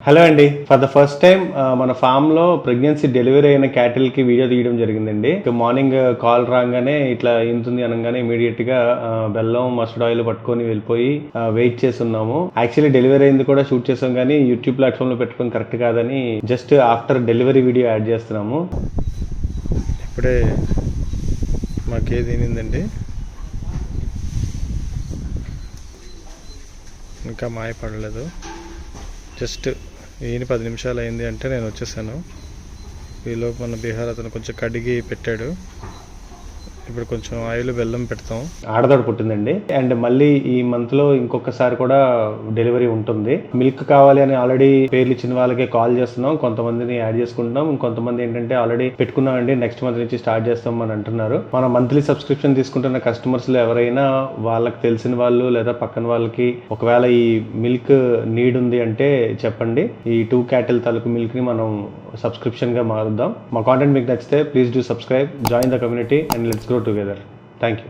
Hello అండి. For the first time మన form లో ప్రెగ్నెన్సీ డెలివరీ అయిన క్యాటిల్ కి వీడియో తీయడం జరిగిందండి. మార్నింగ్ కాల్ రాగానే ఇట్లా ఇంతుంది అనగానే ఇమీడియట్ గా బెల్లం మస్టర్డ్ ఆయిల్ పట్టుకొని వెళ్ళిపోయి వెయిట్ చేస్తున్నాము. యాక్చువల్లీ డెలివరీ అయింది కూడా షూట్ చేసాం, కానీ యూట్యూబ్ ప్లాట్ఫామ్ లో పెట్టుకోవడం కరెక్ట్ కాదని just after delivery video add చేస్తున్నాము. ఇప్పుడే మాకే తినిందండి, ఇంకా మాయపడలేదు. జస్ట్ ఈయన 10 నిమిషాలు అయింది అంటే నేను వచ్చేసాను. ఈలోపు మన బీహార్ అతను కొంచెం కడిగి పెట్టాడు. ఇప్పుడు కొంచెం ఆయిల్ బెల్లం పెడతాం. ఆడదోడ పుట్టిందండి, అండ్ మళ్ళీ ఈ మంత్ లో ఇంకొకసారి కూడా డెలివరీ ఉంటుంది. మిల్క్ కావాలి అని ఆల్రెడీ పేర్లు ఇచ్చిన వాళ్ళకే కాల్ చేస్తున్నాం, కొంతమందిని యాడ్ చేసుకుంటున్నాం. ఇంకొంతమంది ఏంటంటే ఆల్రెడీ పెట్టుకున్నామండి, నెక్స్ట్ మంత్ నుంచి స్టార్ట్ చేస్తాం అని అంటున్నారు. మన మంత్లీ సబ్స్క్రిప్షన్ తీసుకుంటున్న కస్టమర్స్ లో ఎవరైనా వాళ్ళకి తెలిసిన వాళ్ళు లేదా పక్కన వాళ్ళకి ఒకవేళ ఈ మిల్క్ నీడ్ ఉంది అంటే చెప్పండి. ఈ 2 క్యాటిల్ తాలూకు మిల్క్ ని మనం సబ్స్క్రిప్షన్ గా మారుద్దాం. మా కాంటెంట్ మీకు నచ్చితే please do subscribe, join the community and let's grow together. Thank you.